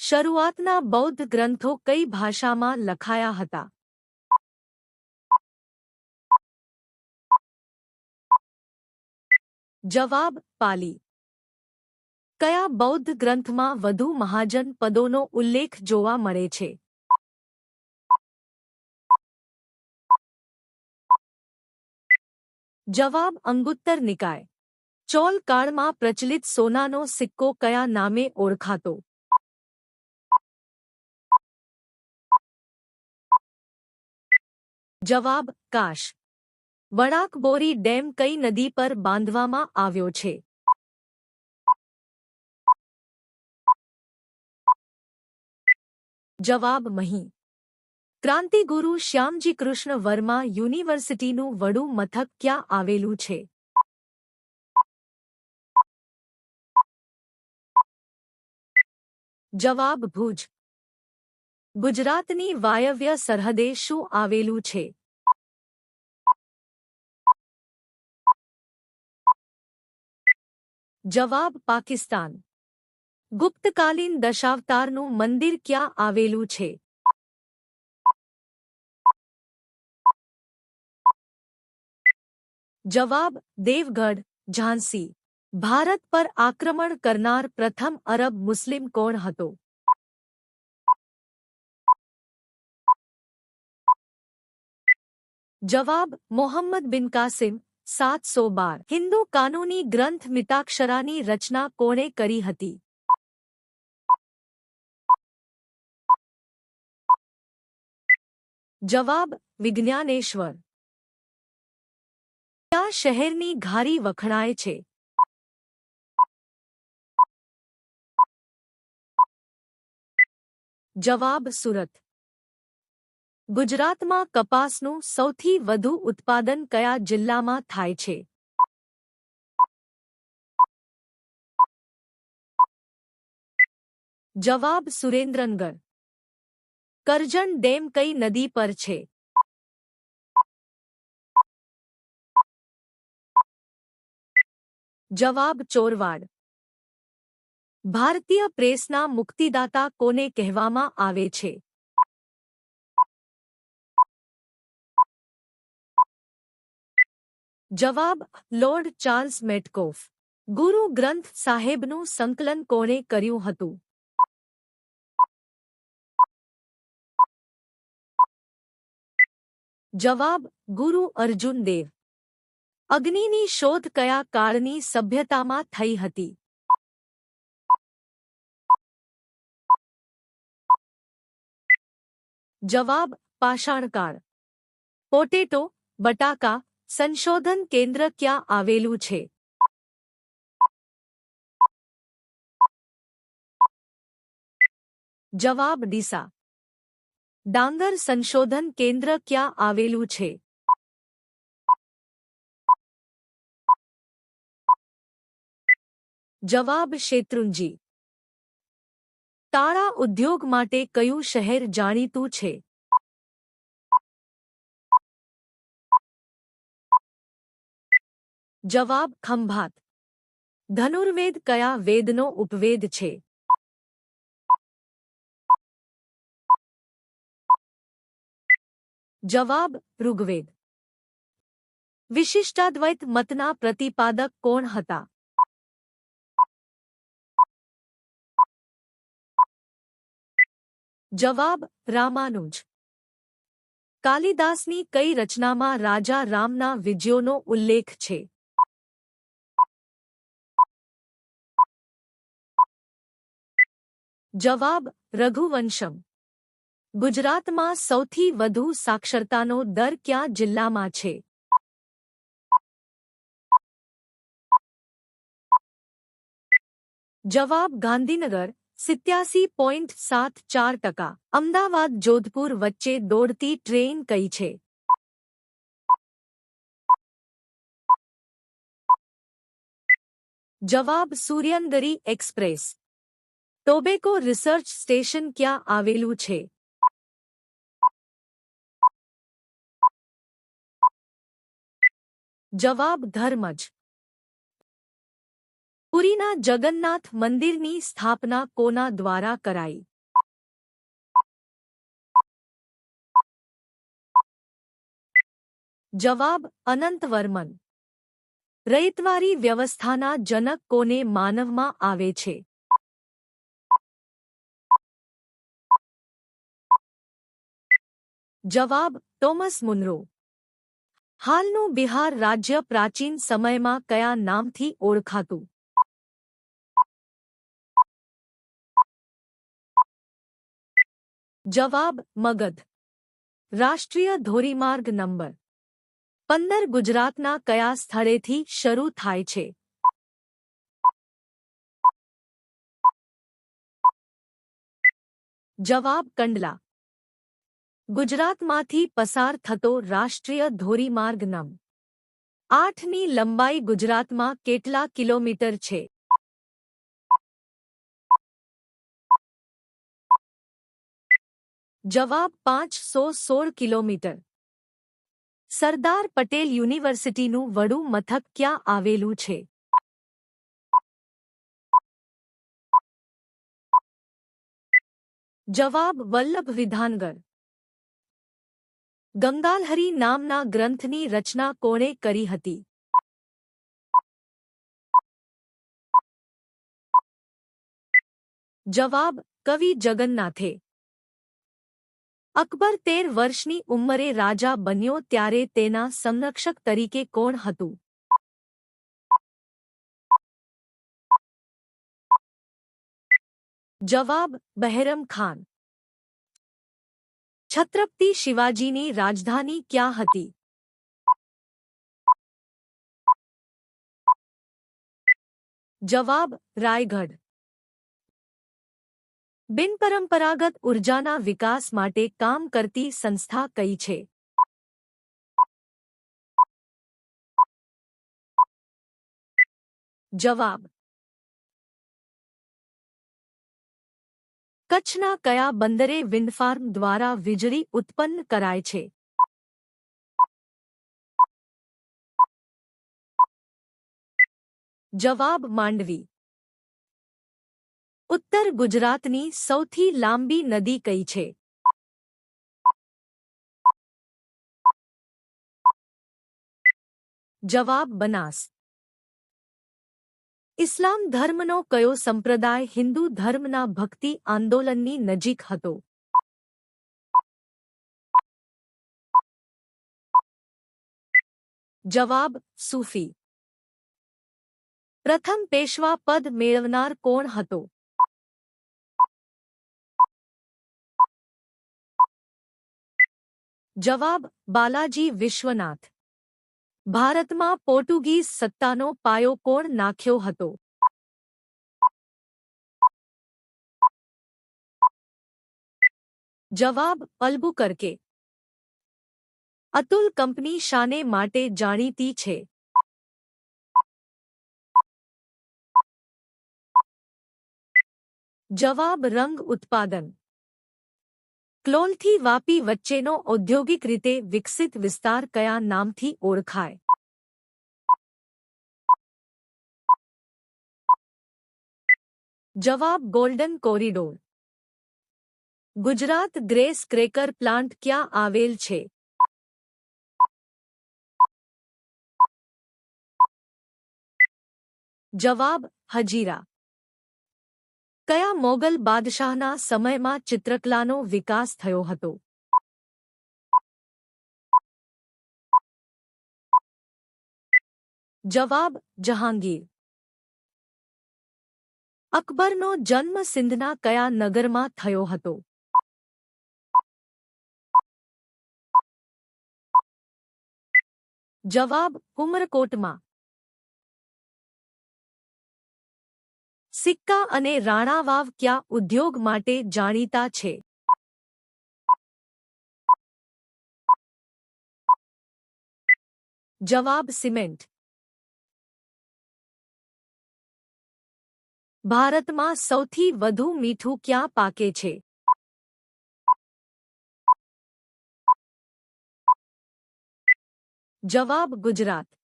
શરૂઆતના બૌદ્ધ ગ્રંથો કઈ ભાષામાં લખાયા હતા? જવાબ: પાલી. કયા બૌદ્ધ ગ્રંથમાં વધુ મહાજન પદોનો ઉલ્લેખ જોવા મળે છે? જવાબ: અંગુત્તર નિકાય. ચોલ કાળમાં પ્રચલિત સોનાનો સિક્કો કયા નામે ઓળખાતો? જવાબ: કાશ. વણાકબોરી ડેમ કઈ નદી પર બાંધવામાં આવ્યો છે? જવાબ: મહી. ક્રાંતિગુરુ શ્યામજી કૃષ્ણ વર્મા યુનિવર્સિટીનું વડું મથક ક્યાં આવેલું છે? જવાબ: ભુજ. ગુજરાતની વાયવ્ય સરહદે શું આવેલું છે? જવાબ: પાકિસ્તાન. ગુપ્તકાલીન દશાવતારનું મંદિર ક્યાં આવેલું છે? જવાબ: દેવગઢ, ઝાંસી. ભારત પર આક્રમણ કરનાર પ્રથમ અરબ મુસ્લિમ કોણ હતો? જવાબ: મોહમ્મદ બિન કાસિમ. 712. હિન્દુ કાનૂની ગ્રંથ મિતાક્ષરાની રચના કોણે કરી હતી? જવાબ: વિજ્ઞાનેશ્વર. કયા શહેરની ઘારી વખણાય છે? જવાબ: સુરત. ગુજરાતમાં કપાસનું સૌથી વધુ ઉત્પાદન કયા જિલ્લામાં થાય છે? જવાબ: સુરેન્દ્રનગર. કરજણ ડેમ કઈ નદી પર છે? જવાબ: ચોરવાડ. ભારતીય પ્રેસના મુક્તિદાતા કોને કહેવામાં આવે છે? જવાબ: લોર્ડ ચાર્લ્સ મેટકોફ. ગુરુ ગ્રંથ સાહેબનું સંકલન કોણે કર્યું હતું? જવાબ: ગુરુ અર્જુન દેવ. અગ્નિની શોધ કયા કાળની સભ્યતામાં થઈ હતી? જવાબ: પાષાણકાળ. પોટેટો, બટાકા સંશોધન કેન્દ્ર ક્યાં આવેલું છે? જવાબ: ડીસા. ડાંગર સંશોધન કેન્દ્ર ક્યાં આવેલું છે? જવાબ: શેત્રુંજી. તાળા ઉદ્યોગ માટે કયું શહેર જાણીતું છે? જવાબ: ખંભાત. ધનુર્વેદ કયા વેદનો ઉપવેદ છે? જવાબ: ઋગ્વેદ. વિશિષ્ટાદ્વૈત મતના પ્રતિપાદક કોણ હતા? જવાબ: રામાનુજ. કાલિદાસની કઈ રચનામાં રાજા રામના વિજયોનો ઉલ્લેખ છે? જવાબ: રઘુવંશમ. ગુજરાતમાં સૌથી વધુ સાક્ષરતાનો દર કયા જિલ્લામાં છે? જવાબ: ગાંધીનગર 87.74%. અમદાવાદ જોધપુર વચ્ચે દોડતી ટ્રેન કઈ છે? જવાબ: Suryanagari express. Tobacco research station ક્યાં આવેલું છે? જવાબ: ધર્મજ. પુરીના જગન્નાથ મંદિરની સ્થાપના કોના દ્વારા કરાઈ? જવાબ અનંતવર્મન. રૈતવારી વ્યવસ્થાના જનક કોને માનવમાં આવે છે? જવાબ ટોમસ મુનરો. હાલનું બિહાર રાજ્ય પ્રાચીન સમયમાં કયા નામથી ઓળખાતું? જવાબ મગધ. રાષ્ટ્રીય ધોરીમાર્ગ નંબર 15 ગુજરાતના કયા સ્થળેથી શરૂ થાય છે? જવાબ કંડલા. ગુજરાતમાંથી પસાર થતો રાષ્ટ્રીય ધોરીમાર્ગ નં. 8ની લંબાઈ ગુજરાતમાં કેટલા કિલોમીટર છે? જવાબ 516 કિલોમીટર. સરદાર પટેલ યુનિવર્સિટીનું વડું મથક ક્યાં આવેલું છે? જવાબ વલ્લભ વિધાનગર. ગંગાલહરી નામના ગ્રંથની રચના કોણે કરી હતી? જવાબ કવિ જગન્નાથે. અકબર 13 વર્ષની ઉંમરે રાજા બન્યો ત્યારે તેના સંરક્ષક તરીકે કોણ હતું? જવાબ બહેરમ ખાન. છત્રપતિ શિવાજીની રાજધાની ક્યાં હતી? જવાબ રાયગઢ. બિનપરંપરાગત ઉર્જાના વિકાસ માટે કામ કરતી સંસ્થા કઈ છે? જવાબ કચ્છના કયા બંદરે વિન્ડફાર્મ દ્વારા વીજળી ઉત્પન્ન કરાય છે? જવાબ માંડવી. ઉત્તર ગુજરાતની સૌથી લાંબી નદી કઈ છે? જવાબ બનાસ. ઇસ્લામ ધર્મનો કયો સંપ્રદાય હિન્દુ ધર્મના ભક્તિ આંદોલનની નજીક હતો? જવાબ સૂફી. પ્રથમ પેશવા પદ મેળવનાર કોણ હતો? જવાબ બાલાજી વિશ્વનાથ. ભારતમાં પોર્ટુગીઝ સત્તાનો પાયો કોણ નાખ્યો હતો? જવાબ અલ્બુકર્કે. અતુલ કંપની શાને માટે જાણીતી છે? જવાબ રંગ ઉત્પાદન. ક્લોલથી વાપી વચ્ચેનો ઔદ્યોગિક રીતે વિકસિત વિસ્તાર કયા નામથી ઓળખાય? જવાબ golden corridor. Gujarat grace cracker plant ક્યાં આવેલ છે? જવાબ હજીરા. કયા મોગલ બાદશાહના સમયમાં ચિત્રકલાનો વિકાસ થયો હતો? જવાબ જહાંગીર. અકબરનો જન્મ સિંધના કયા નગરમાં થયો હતો? જવાબ ઉમરકોટમાં. સિક્કા અને રાણા વાવ કયા ઉદ્યોગ માટે જાણીતા છે? જવાબ સિમેન્ટ. ભારતમાં સૌથી વધુ મીઠું ક્યાં પાકે છે? જવાબ ગુજરાત.